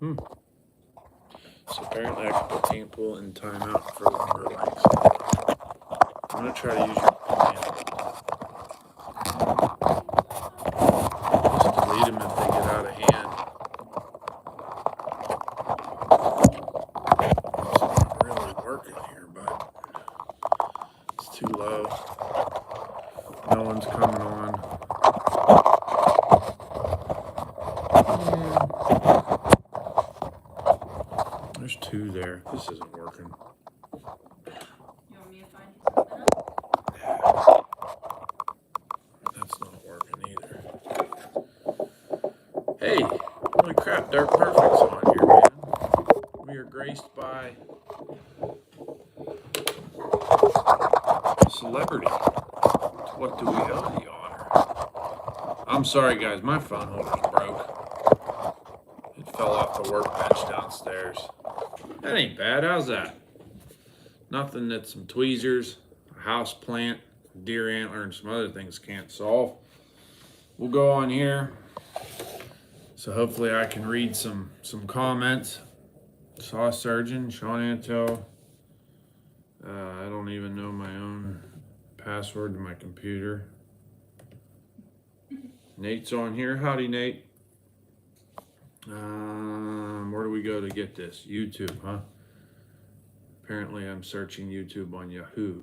So apparently I can put Temple in timeout for longer lengths. I'm going to try to use your command. Just delete them if they get out of hand. It's not really working here, but it's too low. No one's coming on. There's two there. This isn't working. You want me to find you something else? That's not working either. Hey, holy crap, Dark Perfect's on here, man. We are graced by a celebrity. What do we owe the honor? I'm sorry, guys, my phone holder's broke. It fell off the workbench downstairs. That ain't bad. How's that? Nothing that some tweezers, a house plant, deer antler, and some other things can't solve. We'll go on here. So hopefully I can read some comments. Saw Surgeon, Sean Antel. I don't even know my own password to my computer. Nate's on here. Howdy, Nate. Where do we go to get this? YouTube, huh? Apparently I'm searching YouTube on Yahoo.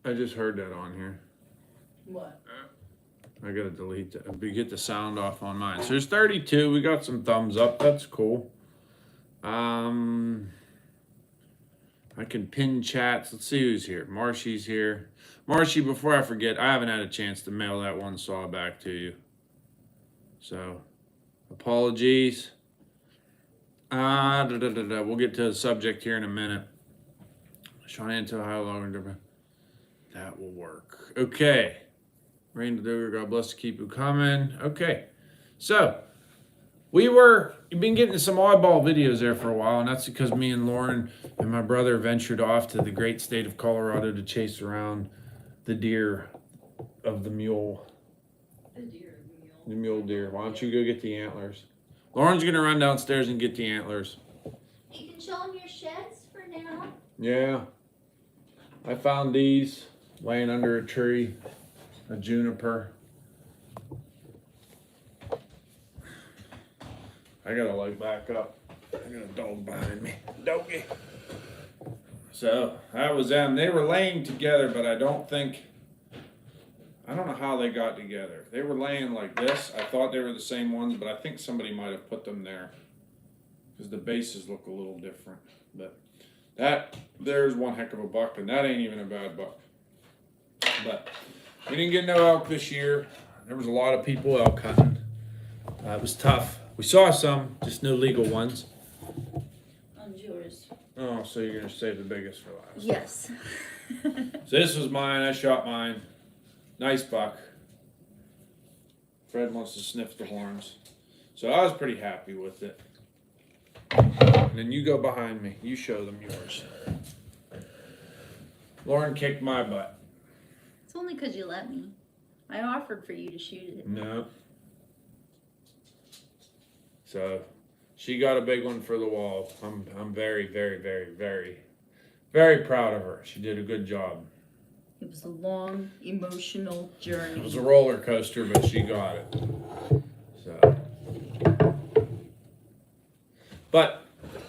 I just heard that on here. What? I gotta delete that. Get the sound off on mine. So there's 32. We got some thumbs up. That's cool. I can pin chats. Let's see who's here. Marshy's here. Marshy, before I forget, I haven't had a chance to mail that one saw back to you. So, apologies. We'll get to the subject here in a minute. Sean Antel, how long? That will work. Okay. Rain to Doger, God bless to keep you coming. Okay. So, you've been getting some oddball videos there for a while, and that's because me and Lauren and my brother ventured off to the great state of Colorado to chase around the deer of the mule. The mule deer. Why don't you go get the antlers? Lauren's going to run downstairs and get the antlers. You can show them your sheds for now. Yeah. I found these laying under a tree, a juniper. I gotta like back up. I got a dog behind me. Doggy. So that was them. They were laying together, but I don't know how they got together. They were laying like this. I thought they were the same ones, but I think somebody might have put them there because the bases look a little different. But there's one heck of a buck, and that ain't even a bad buck. But we didn't get no elk this year. There was a lot of people elk hunting. It was tough. We saw some, just no legal ones. One's yours. Oh, so you're gonna save the biggest for last? Yes. So this was mine. I shot mine. Nice buck. Fred wants to sniff the horns, so I was pretty happy with it. And then you go behind me. You show them yours. Lauren kicked my butt. It's only because you let me. I offered for you to shoot it. No. So she got a big one for the wall. I'm very, very, very, very, very proud of her. She did a good job. It was a long, emotional journey. It was a roller coaster, but she got it.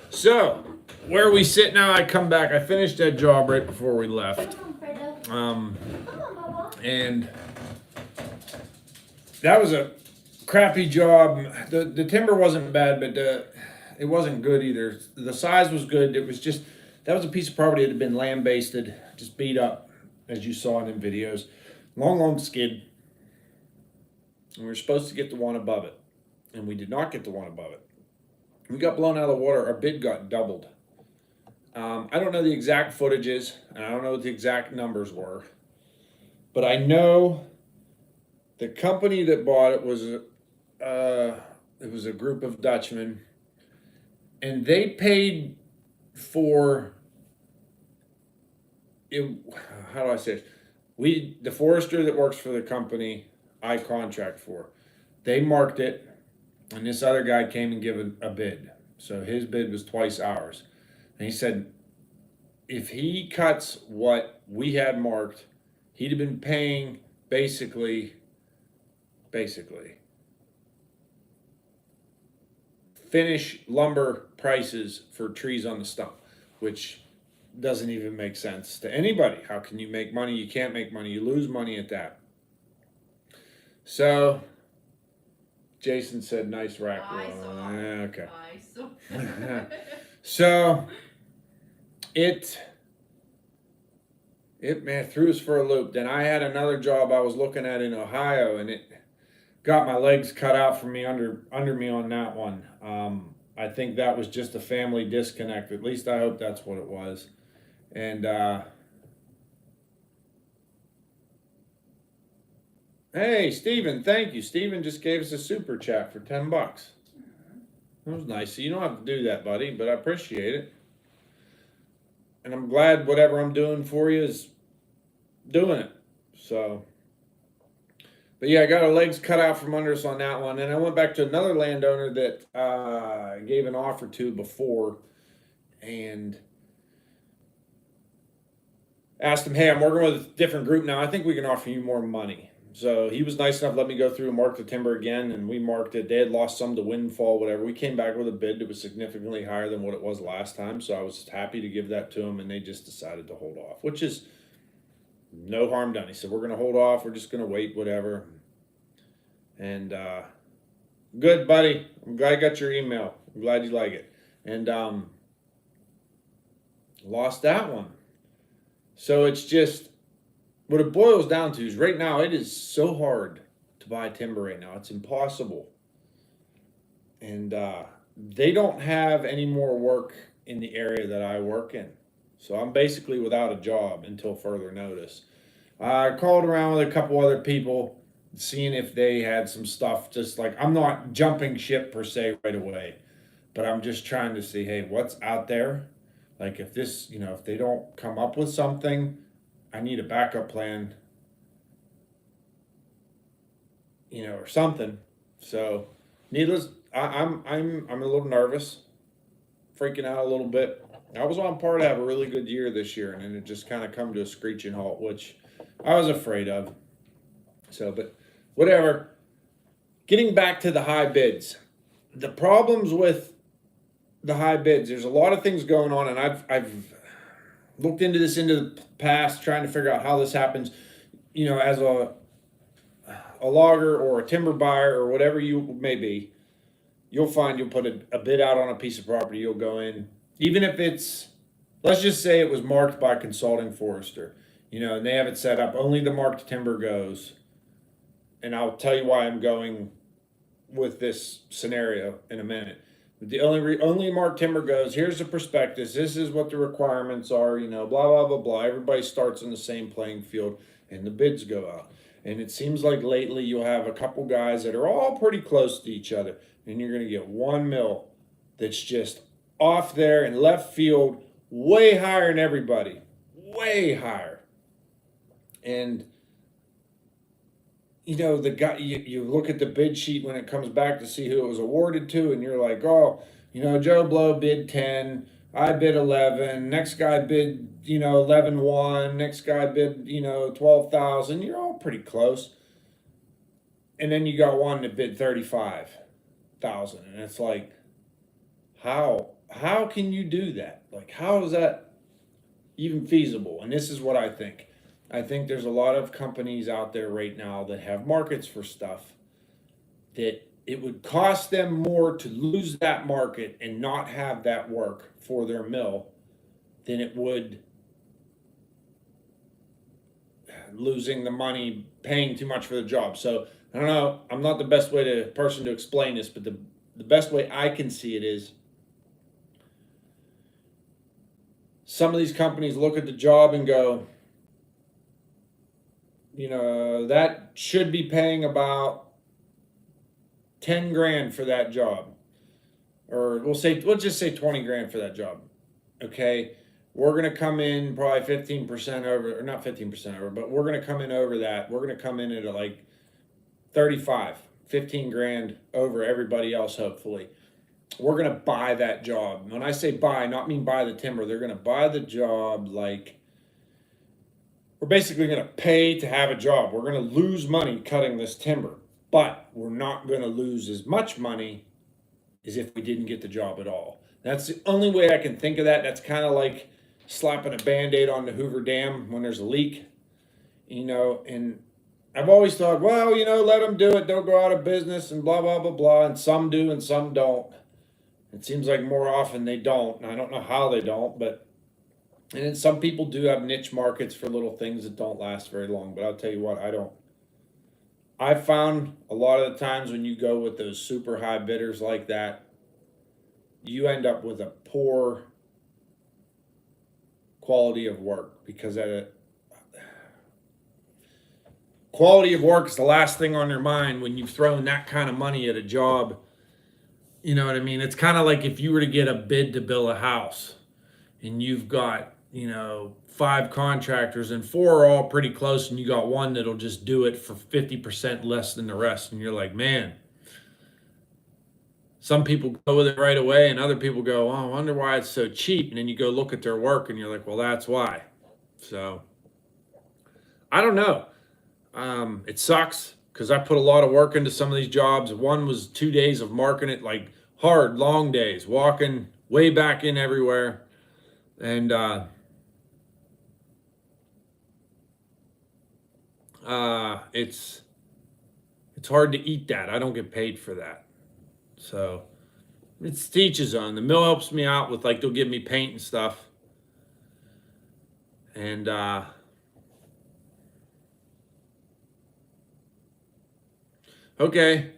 So, where we sit now, I come back. I finished that job right before we left. Come on, Fredo. Um, Come on, Bubba. and that was a crappy job. The timber wasn't bad, but it wasn't good either. The size was good. It was just, that was a piece of property that had been lambasted, just beat up, as you saw in the videos. Long skid. And we were supposed to get the one above it. And we did not get the one above it. We got blown out of the water. Our bid got doubled. I don't know the exact footages, and I don't know what the exact numbers were. But I know the company that bought it was a group of Dutchmen, and they paid for how do I say it? The forester that works for the company I contract for, they marked it, and this other guy came and gave a bid. So his bid was twice ours. And he said if he cuts what we had marked, he'd have been paying basically finish lumber prices for trees on the stump, which doesn't even make sense to anybody. How can you make money? You can't make money. You lose money at that. So Jason said, "Nice rack." I saw. Okay. I saw. So it man threw us for a loop. Then I had another job I was looking at in Ohio, and it got my legs cut out from me under me on that one. I think that was just a family disconnect. At least I hope that's what it was. And hey, Steven, thank you. Steven just gave us a super chat for $10. That was nice. So you don't have to do that, buddy, but I appreciate it. And I'm glad whatever I'm doing for you is doing it. So, but yeah, I got our legs cut out from under us on that one. And I went back to another landowner that I gave an offer to before and asked him, hey, I'm working with a different group now. I think we can offer you more money. So he was nice enough to let me go through and mark the timber again, and we marked it. They had lost some to windfall, whatever. We came back with a bid that was significantly higher than what it was last time, so I was happy to give that to them, and they just decided to hold off, which is no harm done. He said, we're going to hold off. We're just going to wait, whatever. And good, buddy. I'm glad I got your email. I'm glad you like it. And lost that one. So it's just... what it boils down to is right now it is so hard to buy timber right now. It's impossible. And they don't have any more work in the area that I work in. So I'm basically without a job until further notice. I called around with a couple other people, seeing if they had some stuff. Just like, I'm not jumping ship per se right away, but I'm just trying to see, hey, what's out there? Like if this, if they don't come up with something, I need a backup plan, or something. So, needless, I'm a little nervous, freaking out a little bit. I was on par to have a really good year this year, and then it just kind of come to a screeching halt, which I was afraid of. So, but whatever. Getting back to the high bids, the problems with the high bids. There's a lot of things going on, and I've looked into this into the past, trying to figure out how this happens. As a logger or a timber buyer or whatever you may be, you'll find you'll put a bid out on a piece of property. You'll go in, even if it's, let's just say it was marked by a consulting forester, and they have it set up, only the marked timber goes. And I'll tell you why I'm going with this scenario in a minute. The only marked timber goes, here's the prospectus, this is what the requirements are, blah, blah, blah, blah. Everybody starts on the same playing field, and the bids go out. And it seems like lately you'll have a couple guys that are all pretty close to each other, and you're going to get one mill that's just off there in left field, way higher than everybody, way higher. And the guy, you look at the bid sheet when it comes back to see who it was awarded to, and you're like, oh, Joe Blow bid 10, I bid 11, next guy bid, 11.1, next guy bid, 12,000. You're all pretty close. And then you got one that bid 35,000, and it's like, how can you do that? Like, how is that even feasible? And this is what I think. I think there's a lot of companies out there right now that have markets for stuff that it would cost them more to lose that market and not have that work for their mill than it would losing the money, paying too much for the job. So I don't know. I'm not the best person to explain this, but the best way I can see it is some of these companies look at the job and go, that should be paying about 10 grand for that job. Or we'll just say 20 grand for that job. Okay. we're going to come in probably 15% over, or not 15% over, but we're going to come in over that. We're going to come in at like 35, 15 grand over everybody else, hopefully. We're going to buy that job. When I say buy, not mean buy the timber. They're going to buy the job like we're basically going to pay to have a job. We're going to lose money cutting this timber, but we're not going to lose as much money as if we didn't get the job at all. That's the only way I can think of that. That's kind of like slapping a Band-Aid on the Hoover Dam when there's a leak, and I've always thought, well, let them do it. Don't go out of business and blah, blah, blah, blah. And some do and some don't. It seems like more often they don't. And I don't know how they don't, but and then some people do have niche markets for little things that don't last very long. But I'll tell you what, I don't. I've found a lot of the times when you go with those super high bidders like that, you end up with a poor quality of work because quality of work is the last thing on your mind when you've thrown that kind of money at a job. You know what I mean? It's kind of like if you were to get a bid to build a house and you've got, 5 contractors and 4 are all pretty close and you got one that'll just do it for 50% less than the rest. And you're like, man, some people go with it right away and other people go, oh, I wonder why it's so cheap. And then you go look at their work and you're like, well, that's why. So I don't know. It sucks because I put a lot of work into some of these jobs. One was 2 days of marking it, like hard, long days, walking way back in everywhere. And it's hard to eat that. I don't get paid for that. So it's to each his own. The mill helps me out with they'll give me paint and stuff. And okay.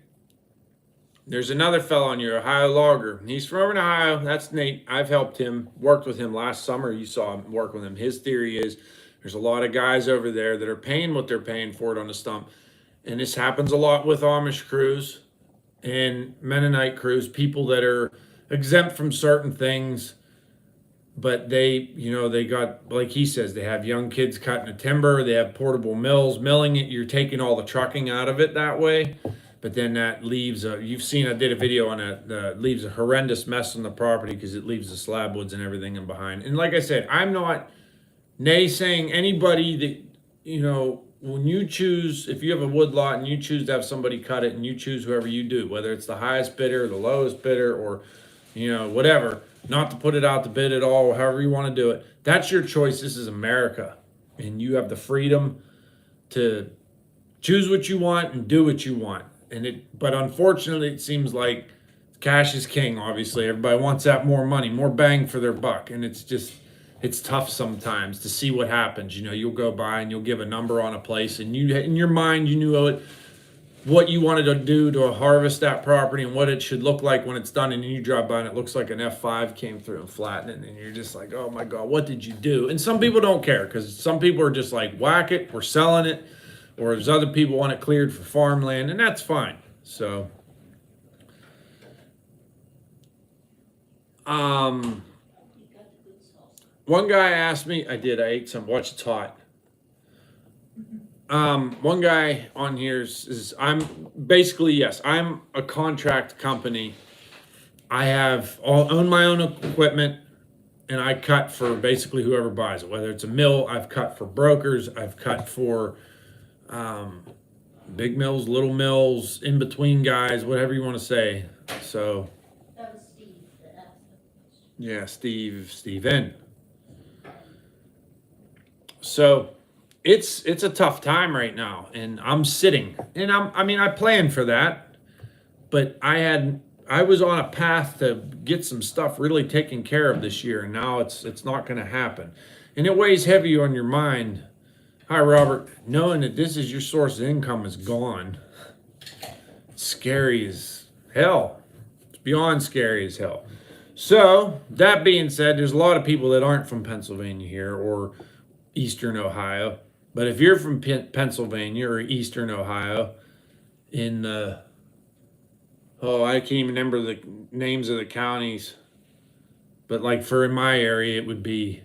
There's another fellow on your Ohio logger. He's from over in Ohio. That's Nate. I've helped him, worked with him last summer. You saw him work with him. His theory is there's a lot of guys over there that are paying what they're paying for it on the stump. And this happens a lot with Amish crews and Mennonite crews, people that are exempt from certain things, but they got, like he says, they have young kids cutting the timber, they have portable mills, milling it, you're taking all the trucking out of it that way. But then that leaves you've seen, I did a video on it, leaves a horrendous mess on the property because it leaves the slab woods and everything in behind. And like I said, I'm not naysaying anybody that, when you choose, if you have a wood lot and you choose to have somebody cut it and you choose whoever you do, whether it's the highest bidder, the lowest bidder, or, whatever, not to put it out to bid at all, however you want to do it, that's your choice. This is America. And you have the freedom to choose what you want and do what you want. But unfortunately, it seems like cash is king. Obviously, everybody wants that more money, more bang for their buck, and it's tough sometimes to see what happens. You'll go by and you'll give a number on a place, and you, in your mind, you knew what you wanted to do to harvest that property and what it should look like when it's done, and then you drive by and it looks like an F5 came through and flattened it, and you're just like, oh my God, what did you do? And some people don't care because some people are just like, whack it, we're selling it. Or there's other people want it cleared for farmland, and that's fine. So, one guy asked me, I ate some, watch it's hot. One guy on here is I'm basically, yes, I'm a contract company. I own my own equipment, and I cut for basically whoever buys it. Whether it's a mill, I've cut for brokers, I've cut for big mills, little mills, in between guys, whatever you want to say. So That was Steve that asked the question. yeah, Steven. So it's a tough time right now, and I'm sitting, and I planned for that, but I was on a path to get some stuff really taken care of this year, and now it's not going to happen, and it weighs heavy on your mind. Hi, Robert. Knowing that this is your source of income is gone. It's scary as hell. It's beyond scary as hell. So, that being said, there's a lot of people that aren't from Pennsylvania here or Eastern Ohio. But if you're from Pennsylvania or Eastern Ohio, I can't even remember the names of the counties. But in my area, it would be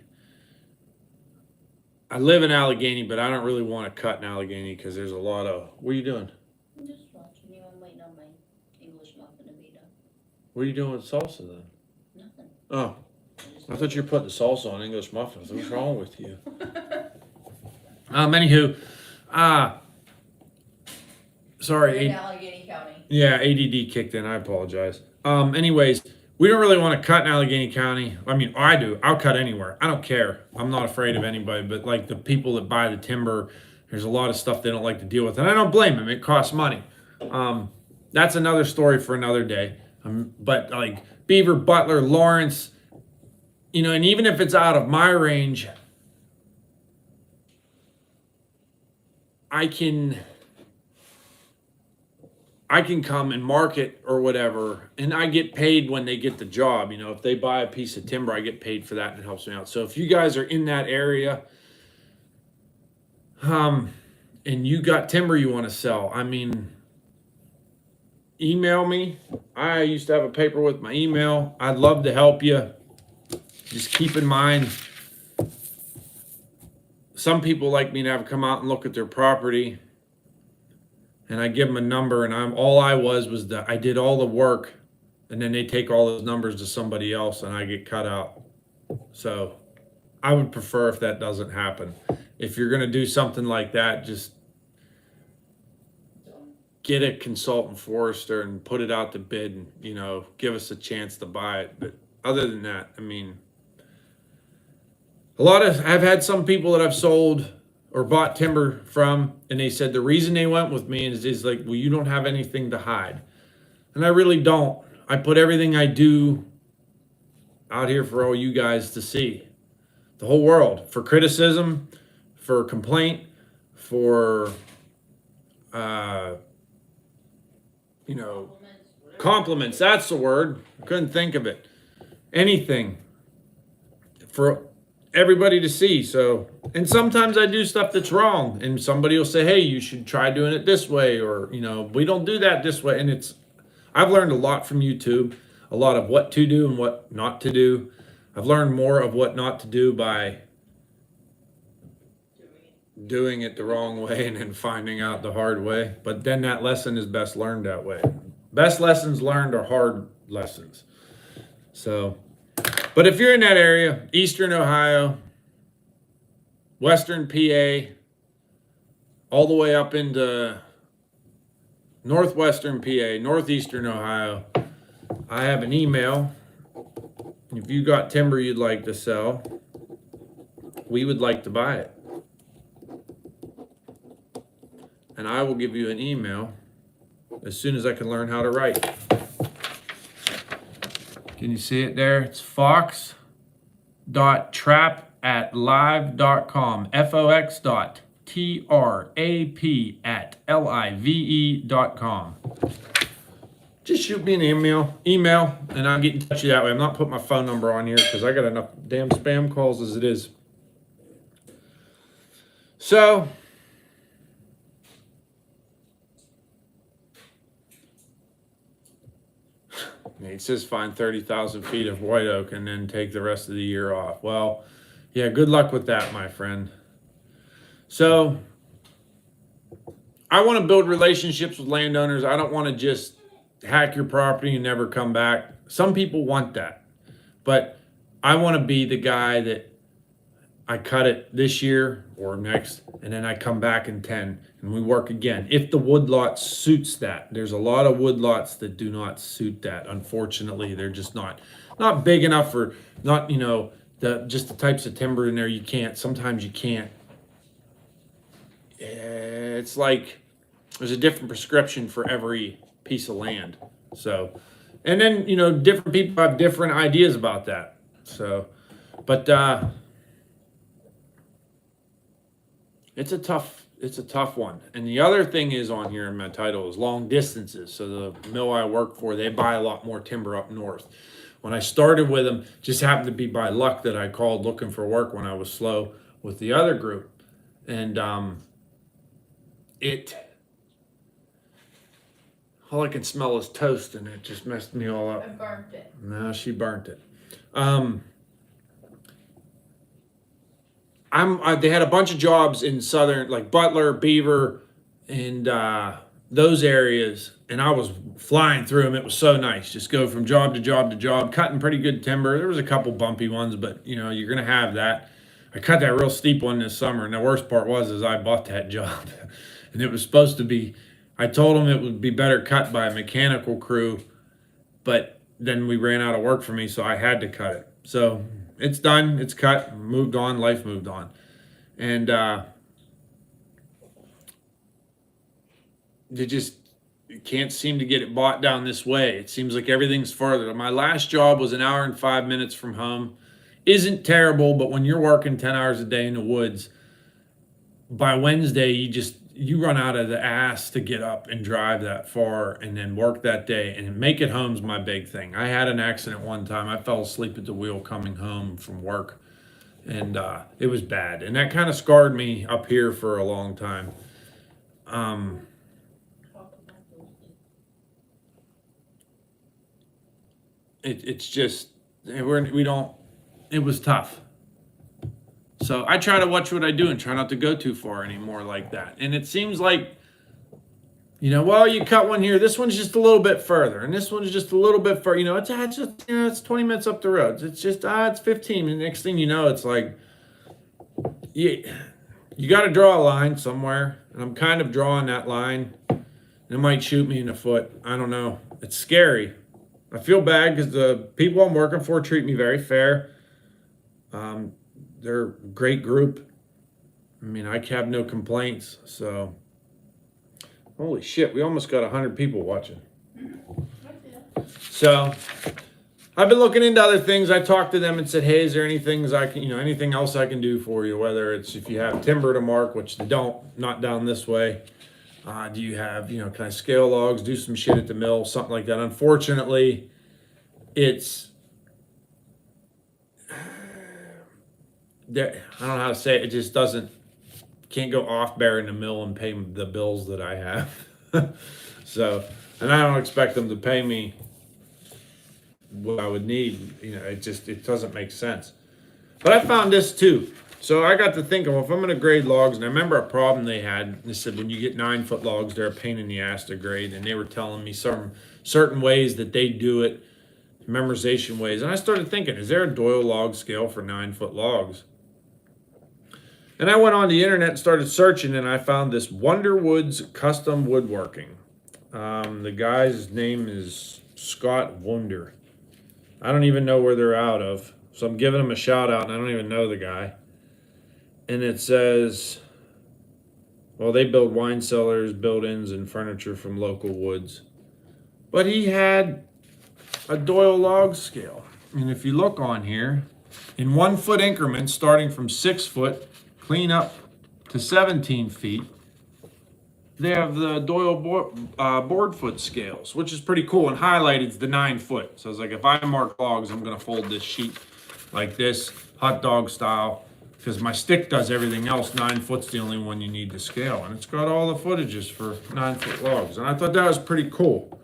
I live in Allegheny, but I don't really want to cut in Allegheny because there's a lot of. What are you doing? I'm just watching you. I'm waiting on my English muffin to be done. What are you doing with salsa then? Nothing. Oh, I thought you were putting the salsa on English muffins. What's wrong with you? Anywho, sorry. We're in Allegheny County. Yeah, ADD kicked in. I apologize. Anyways, we don't really want to cut in Allegheny County. I mean, I do. I'll cut anywhere. I don't care. I'm not afraid of anybody. But like the people that buy the timber, there's a lot of stuff they don't like to deal with, and I don't blame them. It costs money. That's another story for another day. But like Beaver, Butler, Lawrence, and even if it's out of my range, I can come and market or whatever, and I get paid when they get the job. If they buy a piece of timber, I get paid for that, and it helps me out. So if you guys are in that area, and you got timber you want to sell, email me. I used to have a paper with my email. I'd love to help you. Just keep in mind, some people like me to have come out and look at their property, and I give them a number, and I did all the work, and then they take all those numbers to somebody else, and I get cut out. So I would prefer if that doesn't happen. If you're going to do something like that, just get a consultant forester and put it out to bid, and give us a chance to buy it. But other than that, I've had some people that I've sold or bought timber from, and they said the reason they went with me is like, well, you don't have anything to hide. And I really don't. I put everything I do out here for all you guys to see. The whole world. For criticism, for complaint, for, compliments. That's the word. I couldn't think of it. Anything. For everybody to see. So, and sometimes I do stuff that's wrong, and somebody will say, hey, you should try doing it this way, or we don't do that this way. And I've learned a lot from YouTube, a lot of what to do and what not to do. I've learned more of what not to do by doing it the wrong way and then finding out the hard way. But then that lesson is best learned that way. Best lessons learned are hard lessons. So, but if you're in that area, Eastern Ohio, Western PA, all the way up into Northwestern PA, Northeastern Ohio, I have an email. If you got timber you'd like to sell, we would like to buy it. And I will give you an email as soon as I can learn how to write. Can you see it there? It's fox.trap@live.com. fox.trap@live.com. Just shoot me an email, and I'll get in touch with you that way. I'm not putting my phone number on here because I got enough damn spam calls as it is. So, it says find 30,000 feet of white oak and then take the rest of the year off. Well, yeah, good luck with that, my friend. So, I want to build relationships with landowners. I don't want to just hack your property and never come back. Some people want that. But I want to be the guy that I cut it this year or next, and then I come back in 10 and we work again. If the woodlot suits that. There's a lot of woodlots that do not suit that. Unfortunately, they're just not big enough for not, just the types of timber in there sometimes you can't. It's like there's a different prescription for every piece of land. So, and then, different people have different ideas about that. So, but it's a tough one. And the other thing is on here in my title is long distances. So the mill I work for, they buy a lot more timber up north. When I started with them, just happened to be by luck that I called looking for work when I was slow with the other group. And all I can smell is toast, and it just messed me all up. I burnt it. No, she burnt it. They had a bunch of jobs in southern, like Butler, Beaver, and those areas, and I was flying through them. It was so nice. Just go from job to job to job, cutting pretty good timber. There was a couple bumpy ones, but you know you're gonna have that. I cut that real steep one this summer, and the worst part is I bought that job, and it was supposed to be. I told them it would be better cut by a mechanical crew, but then we ran out of work for me, so I had to cut it. So it's done. It's cut. Moved on. Life moved on, and they just can't seem to get it bought down this way. It seems like everything's farther. My last job was an hour and 5 minutes from home. Isn't terrible, but when you're working 10 hours a day in the woods, by Wednesday you run out of the ass to get up and drive that far and then work that day, and make it home's my big thing. I had an accident one time. I fell asleep at the wheel coming home from work, and it was bad, and that kind of scarred me up here for a long time. It's just we don't. It was tough. So I try to watch what I do and try not to go too far anymore like that. And it seems like, well, you cut one here. This one's just a little bit further, and this one's just a little bit further. It's just it's 20 minutes up the road. It's just it's 15. And the next thing you know, it's like you got to draw a line somewhere, and I'm kind of drawing that line. It might shoot me in the foot. I don't know. It's scary. I feel bad because the people I'm working for treat me very fair. They're a great group. I mean, I have no complaints. So, holy shit, we almost got 100 people watching. So, I've been looking into other things. I talked to them and said, hey, is there anything anything else I can do for you? Whether it's if you have timber to mark, which they don't, not down this way. Do you have, can I scale logs, do some shit at the mill, something like that? Unfortunately, I don't know how to say it. It just can't go off bear in the mill and pay the bills that I have. So, and I don't expect them to pay me what I would need. It doesn't make sense. But I found this too. So I got to thinking, well, if I'm going to grade logs, and I remember a problem they had. They said when you get 9-foot logs, they're a pain in the ass to grade. And they were telling me some certain ways that they do it, memorization ways. And I started thinking, is there a Doyle log scale for 9-foot logs? And I went on the internet and started searching, and I found this Wonder Woods Custom Woodworking. The guy's name is Scott Wunder. I don't even know where they're out of. So I'm giving him a shout out, and I don't even know the guy. And it says, well, they build wine cellars, build-ins, and furniture from local woods. But he had a Doyle log scale. And if you look on here, in 1-foot increments, starting from 6 foot, clean up to 17 feet, they have the Doyle board foot scales, which is pretty cool. And highlighted is the 9-foot. So it's like if I mark logs, I'm going to fold this sheet like this, hot dog style. Because my stick does everything else. 9-foot's the only one you need to scale. And it's got all the footages for 9-foot logs. And I thought that was pretty cool.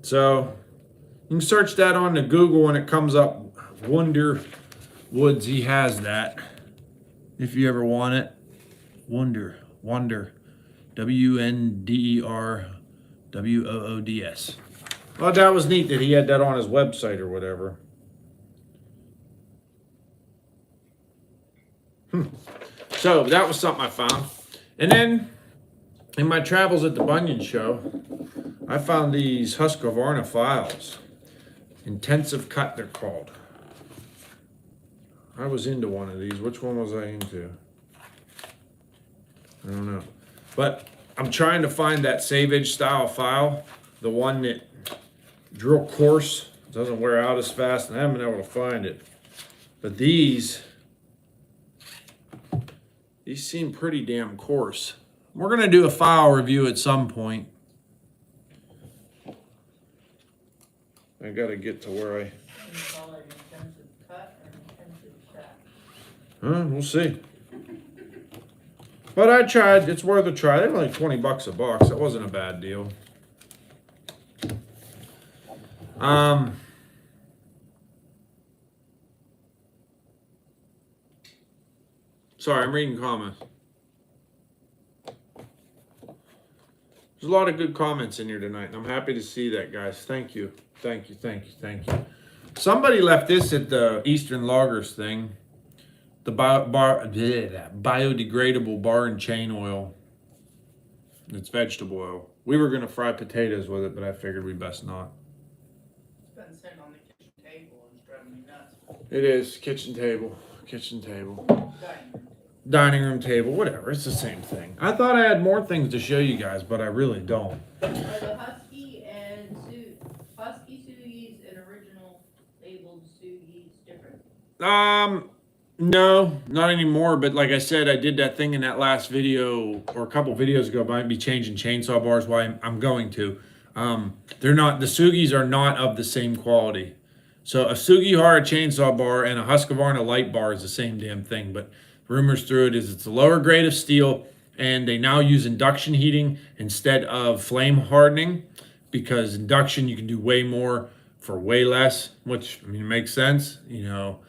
So you can search that on the Google and it comes up. Wonder Woods, he has that. If you ever want it. Wonder. WNDER WOODS. Well, that was neat that he had that on his website or whatever. So that was something I found. And then in my travels at the Bunyan Show, I found these Husqvarna files. Intensive cut, they're called. I was into one of these. Which one was I into? I don't know. But I'm trying to find that Savage style file. The one that drill coarse, doesn't wear out as fast, and I haven't been able to find it. But these seem pretty damn coarse. We're going to do a file review at some point. I got to get to where You call it intensive cut or intensive shot? We'll see. But I tried. It's worth a try. They're like $20 a box. That wasn't a bad deal. Sorry, I'm reading comments. There's a lot of good comments in here tonight, and I'm happy to see that, guys. Thank you. Thank you, thank you, thank you. Somebody left this at the Eastern Loggers thing. The biodegradable bar and chain oil. It's vegetable oil. We were going to fry potatoes with it, but I figured we best not. It's been sitting on the kitchen table and it's driving me nuts. It is. Kitchen table. Kitchen table. Dining room. Dining room table. Whatever. It's the same thing. I thought I had more things to show you guys, but I really don't. Are the Husky and Husky Sugies and original labeled Sugies different? No, not anymore. But like I said, I did that thing in that last video or a couple videos ago. But I'd be changing chainsaw bars. Why I'm going to. They're not. The Sugis are not of the same quality. So a Sugihara chainsaw bar and a Husqvarna light bar is the same damn thing. But rumors through it is it's a lower grade of steel, and they now use induction heating instead of flame hardening, because induction you can do way more for way less, which I mean makes sense, you know.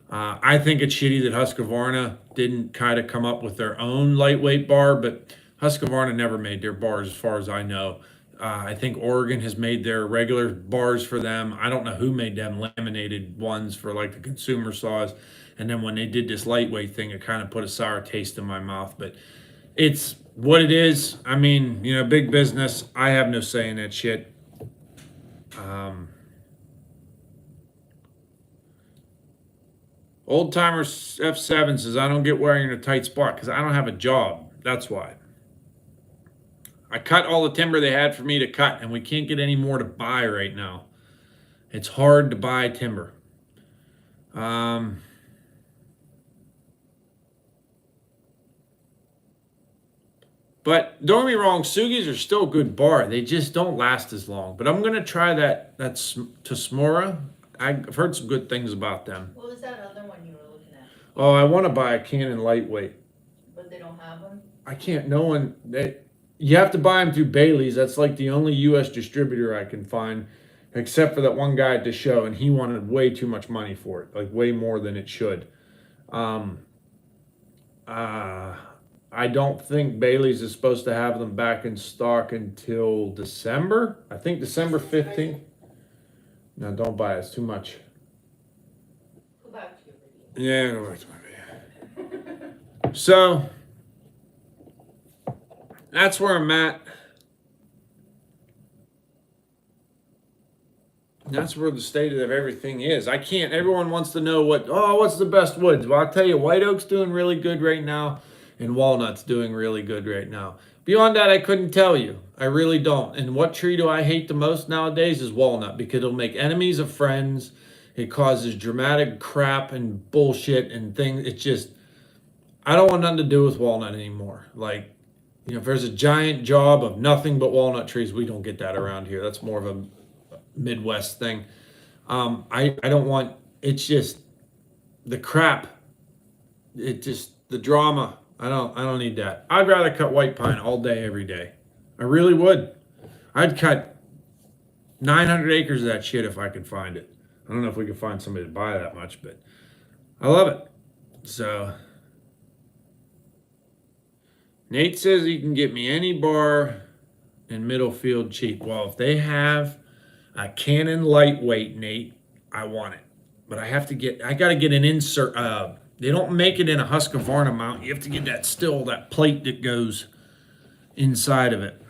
I think it's shitty that Husqvarna didn't kind of come up with their own lightweight bar, but Husqvarna never made their bars as far as I know. I think Oregon has made their regular bars for them. I don't know who made them laminated ones for like the consumer saws. And then when they did this lightweight thing, it kind of put a sour taste in my mouth. But it's what it is. I mean, you know, big business. I have no say in that shit. Old Timer F7 says, I don't get why you're in a tight spot, because I don't have a job. That's why. I cut all the timber they had for me to cut, and we can't get any more to buy right now. It's hard to buy timber. But don't get me wrong, Sugis are still a good bar. They just don't last as long. But I'm going to try that Tasmora. I've heard some good things about them. What was that other one you were looking at? Oh, I want to buy a Canon lightweight. But they don't have them? I can't. No one. You have to buy them through Bailey's. That's like the only U.S. distributor I can find, except for that one guy at the show, and he wanted way too much money for it, like way more than it should. I don't think Bailey's is supposed to have them back in stock until December. I think December 15th. No, don't buy it. It's too much. Go back to your video. Yeah, go back to my video. So, that's where I'm at. That's where the state of everything is. I can't, everyone wants to know what's the best woods? Well, I'll tell you, white oak's doing really good right now, and walnut's doing really good right now. Beyond that, I couldn't tell you. I really don't. And what tree do I hate the most nowadays is walnut, because it'll make enemies of friends. It causes dramatic crap and bullshit and things. It's just, I don't want nothing to do with walnut anymore. Like, you know, if there's a giant job of nothing but walnut trees, we don't get that around here. That's more of a Midwest thing. I don't want, it's just the crap. It just, the drama. I don't need that. I'd rather cut white pine all day, every day. I really would. I'd cut 900 acres of that shit if I could find it. I don't know if we could find somebody to buy that much, but I love it. So Nate says he can get me any bar in Middlefield cheap. Well, if they have a Canon lightweight, Nate, I want it. But I got to get an insert. They don't make it in a Husqvarna mount. You have to get that plate that goes inside of it.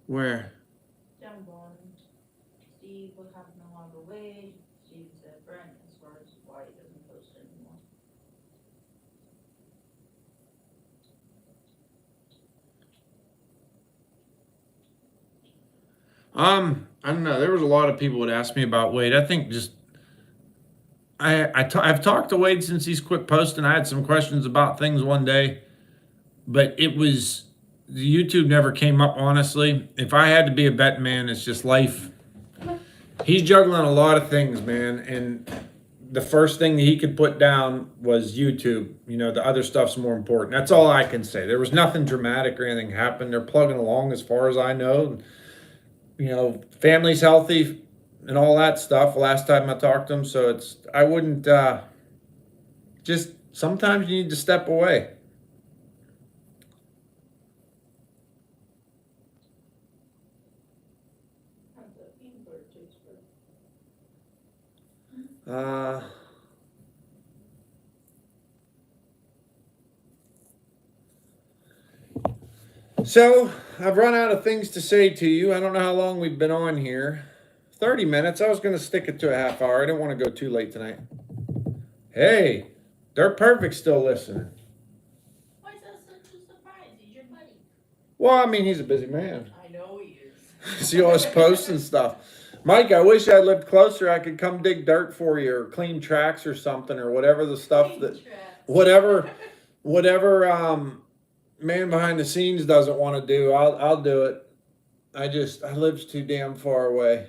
Where? Down bottom. Steve would have no longer weighed. Steve said Brent, as far as why he doesn't post anymore. I don't know. There was a lot of people that asked me about Wade. I think just I've talked to Wade since he's quit posting. I had some questions about things one day, but it was the YouTube never came up, honestly. If I had to be a bet man, it's just life. He's juggling a lot of things, man, and the first thing that he could put down was YouTube. You know, the other stuff's more important. That's all I can say. There was nothing dramatic or anything happened. They're plugging along as far as I know. You know, family's healthy. and all that stuff last time I talked to him. So I wouldn't, just sometimes you need to step away. How's that peanut butter taste for? So I've run out of things to say to you. I don't know how long we've been on here. 30 minutes. I was going to stick it to a half hour. I didn't want to go too late tonight. Hey, Dirt Perfect's still listening. Why is that such a surprise? He's your buddy. Well, I mean, he's a busy man. I know he is. See all his posts and stuff. Mike, I wish I lived closer. I could come dig dirt for you or clean tracks or something or whatever the stuff that, whatever, man behind the scenes doesn't want to do. I'll do it. I live too damn far away.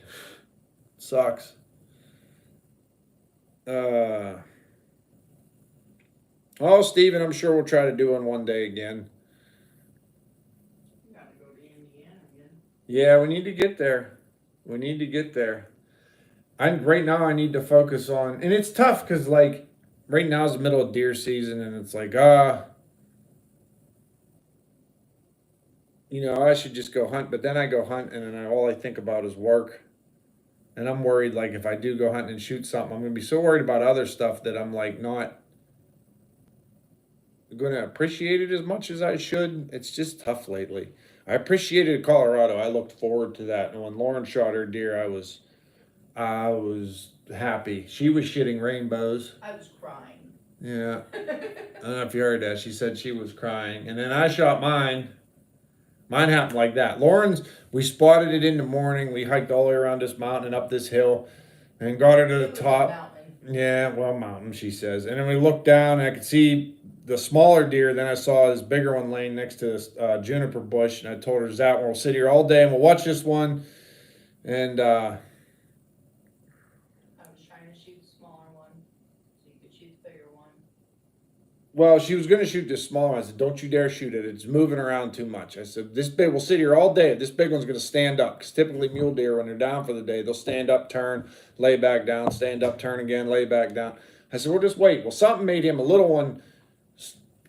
Sucks. Oh, Steven, I'm sure we'll try to do one day again. You gotta go to Indiana again. Yeah, we need to get there. We need to get there. Right now I need to focus on, and it's tough because like right now is the middle of deer season, and it's like I should just go hunt, but then I go hunt, and then all I think about is work, and I'm worried like if I do go hunting and shoot something, I'm gonna be so worried about other stuff that I'm like not gonna appreciate it as much as I should. It's just tough lately. I appreciated Colorado. I looked forward to that. And when Lauren shot her deer, I was happy. She was shitting rainbows. I was crying. Yeah. I don't know if you heard that. She said she was crying. And then I shot mine. Mine happened like that. Lauren's, we spotted it in the morning. We hiked all the way around this mountain and up this hill and got her to the top. Yeah, well, mountain, she says. And then we looked down and I could see the smaller deer. Then I saw this bigger one laying next to this juniper bush, and I told her, "That we'll sit here all day and we'll watch this one." And I was trying to shoot the smaller one, so you could shoot the bigger one. well, she was going to shoot this smaller one. I said, "Don't you dare shoot it. It's moving around too much." I said, "This big, we'll sit here all day. This big one's going to stand up." Because typically mule deer, when they're down for the day, they'll stand up, turn, lay back down, stand up, turn again, lay back down. I said, "We'll just wait." Well, something made him, a little one,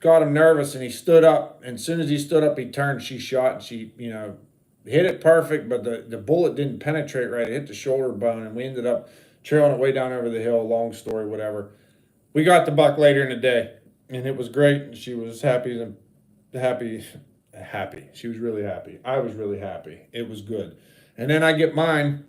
got him nervous, and he stood up. And as soon as he stood up, he turned. She shot, and she, hit it perfect, but the bullet didn't penetrate right. It hit the shoulder bone, and we ended up trailing it way down over the hill. Long story, whatever. We got the buck later in the day, and it was great. And she was happy. She was really happy. I was really happy. It was good. And then I get mine.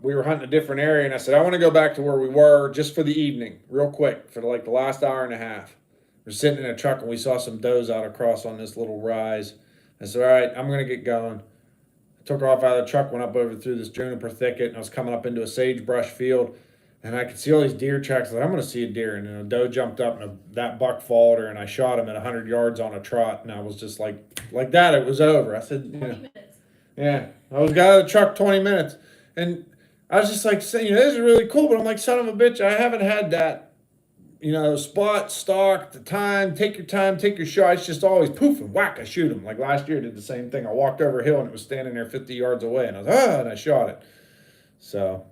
We were hunting a different area, and I said, "I want to go back to where we were just for the evening, real quick, for like the last hour and a half." We're sitting in a truck, and we saw some does out across on this little rise. I said, "All right, I'm going to get going." I took off out of the truck, went up over through this juniper thicket, and I was coming up into a sagebrush field, and I could see all these deer tracks. I said, "I'm going to see a deer." And then a doe jumped up, and that buck followed her, and I shot him at 100 yards on a trot, and I was just like that, it was over. I said, 20 minutes. yeah, I was got out of the truck 20 minutes. And I was just like saying, this is really cool, but I'm like, son of a bitch, I haven't had that, spot, stalk, the time, take your shot. It's just always poof and whack, I shoot him. Like last year, I did the same thing. I walked over a hill and it was standing there 50 yards away, and I was, and I shot it. So,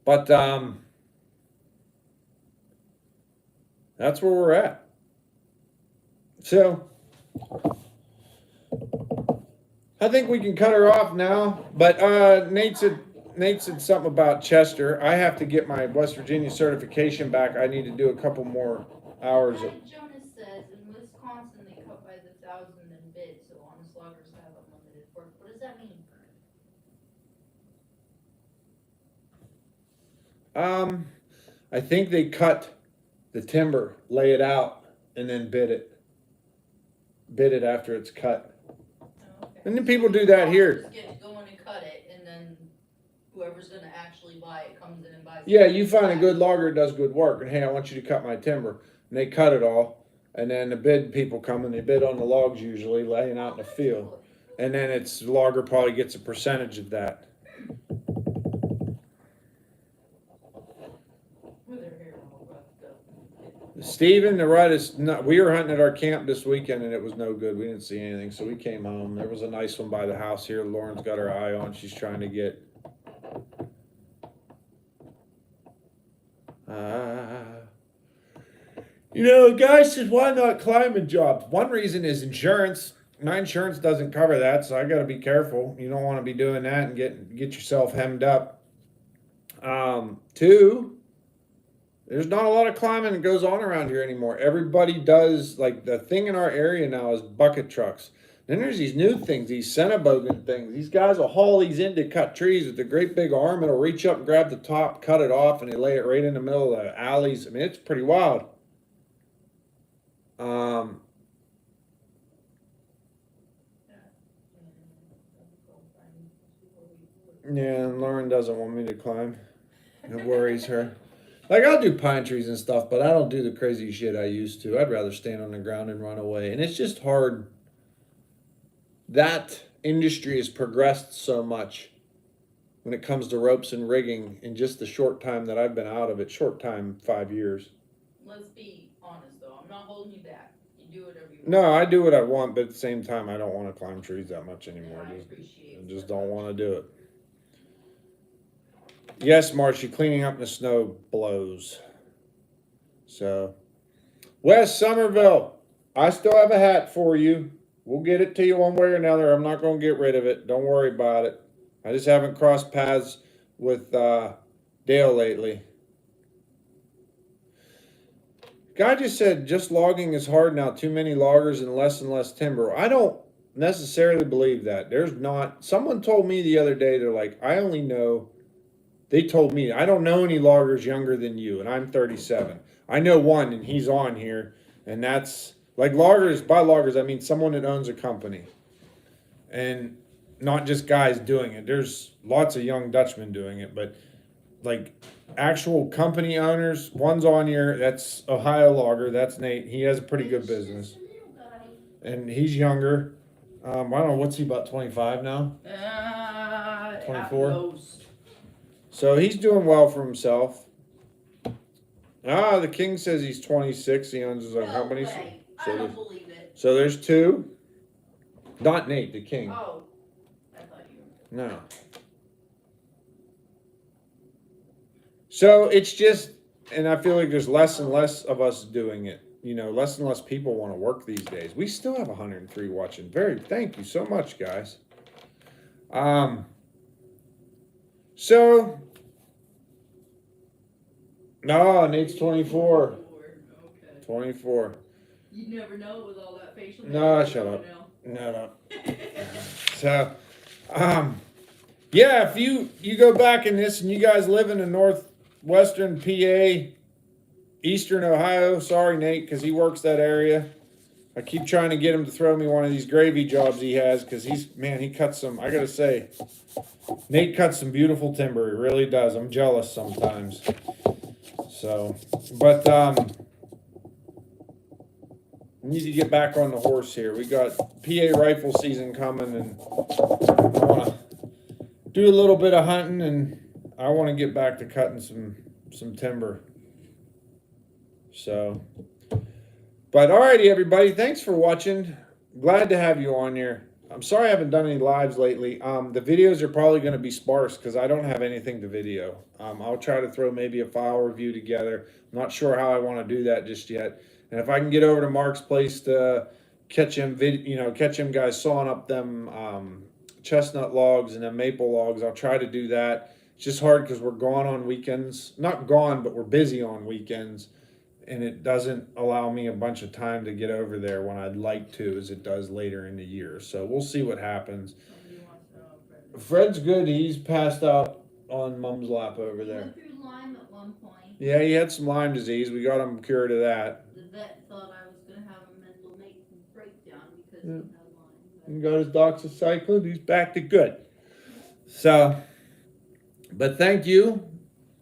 but that's where we're at. So, I think we can cut her off now. But Nate said something about Chester. I have to get my West Virginia certification back. I need to do a couple more hours. Jonas says in Wisconsin they cut by the 1,000 and bid, so honest loggers have unlimited work. What does that mean? I think they cut the timber, lay it out, and then bid it. Bid it after it's cut. Okay. And then people do that here. Just get to go in and cut it, and then whoever's gonna actually buy it comes in and buys it. Yeah, you find a good logger that does good work, and hey, I want you to cut my timber. And they cut it all, and then the bid people come and they bid on the logs usually laying out in the field. And then the logger probably gets a percentage of that. With their hair all roughed up. Steven, the right is not, we were hunting at our camp this weekend and it was no good. We didn't see anything, so we came home. There was a nice one by the house here. Lauren's got her eye on. She's trying to get. You know, the guy says, why not climbing jobs? One reason is insurance. My insurance doesn't cover that, so I got to be careful. You don't want to be doing that and get yourself hemmed up. Two, there's not a lot of climbing that goes on around here anymore. Everybody does, like, the thing in our area now is bucket trucks. Then there's these new things, these Centerbogan things. These guys will haul these in to cut trees with a great big arm. It'll reach up and grab the top, cut it off, and they lay it right in the middle of the alleys. I mean, it's pretty wild. Yeah, and Lauren doesn't want me to climb. It worries her. Like, I'll do pine trees and stuff, but I don't do the crazy shit I used to. I'd rather stand on the ground and run away. And it's just hard. That industry has progressed so much when it comes to ropes and rigging in just the short time that I've been out of it. Short time, 5 years. Let's be honest though, I'm not holding you back. You do whatever you want. No, I do what I want, but at the same time, I don't want to climb trees that much anymore. And I I appreciate just that. don't want to do it. Yes, Marcy, cleaning up the snow blows. So, West Somerville, I still have a hat for you. We'll get it to you one way or another. I'm not going to get rid of it. Don't worry about it. I just haven't crossed paths with Dale lately. Guy just said just logging is hard now. Too many loggers and less timber. I don't necessarily believe that. There's not. Someone told me the other day, they're like, I only know. They told me, I don't know any loggers younger than you, and I'm 37. I know one, and he's on here, and that's, like, loggers, by loggers, I mean someone that owns a company. And not just guys doing it. There's lots of young Dutchmen doing it, but, like, actual company owners, one's on here, that's Ohio Logger, that's Nate. He has a pretty good business. And he's younger. I don't know, what's he, about 25 now? 24? At most. So he's doing well for himself. The king says he's 26. He owns his own company. Way. So I don't believe it. So there's two. Not Nate, the king. Oh, I thought you were. No. So it's just, and I feel like there's less and less of us doing it. You know, less and less people want to work these days. We still have 103 watching. Thank you so much, guys. So, no, Nate's 24. Okay. 24. You never know with all that facial hair. No, shut up. No. So, yeah, if you go back in this and you guys live in the northwestern PA, eastern Ohio, sorry, Nate, because he works that area. I keep trying to get him to throw me one of these gravy jobs he has, because he cuts some, I gotta say, Nate cuts some beautiful timber. He really does. I'm jealous sometimes. So, but, we need to get back on the horse here. We got PA rifle season coming, and I want to do a little bit of hunting, and I want to get back to cutting some timber. So, but alrighty, everybody, thanks for watching. Glad to have you on here. I'm sorry I haven't done any lives lately. The videos are probably going to be sparse because I don't have anything to video. I'll try to throw maybe a file review together. I'm not sure how I want to do that just yet. And if I can get over to Mark's place to catch him guys sawing up them chestnut logs and them maple logs, I'll try to do that. It's just hard because we're gone on weekends. Not gone, but we're busy on weekends. And it doesn't allow me a bunch of time to get over there when I'd like to, as it does later in the year. So we'll see what happens. Fred's good. He's passed out on Mom's lap over He there. went through Lyme at one point. Yeah, he had some Lyme disease. We got him cured of that. The vet thought I was gonna have a mental breakdown because Yeah. he had Lyme. He got his doxycycline. He's back to good. So, but thank you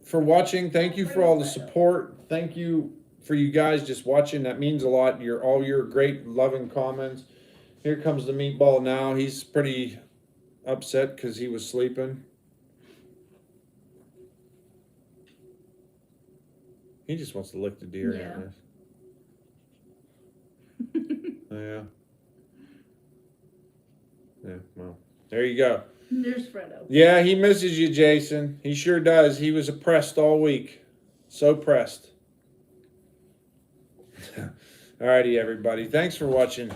for watching. Thank you for all the support. Thank you for you guys just watching. That means a lot. All your great loving comments. Here comes the meatball now. He's pretty upset because he was sleeping. He just wants to lick the deer. Yeah. Yeah. Yeah, well, there you go. There's Fredo. Yeah, he misses you, Jason. He sure does. He was oppressed all week. So pressed. Alrighty, everybody. Thanks for watching.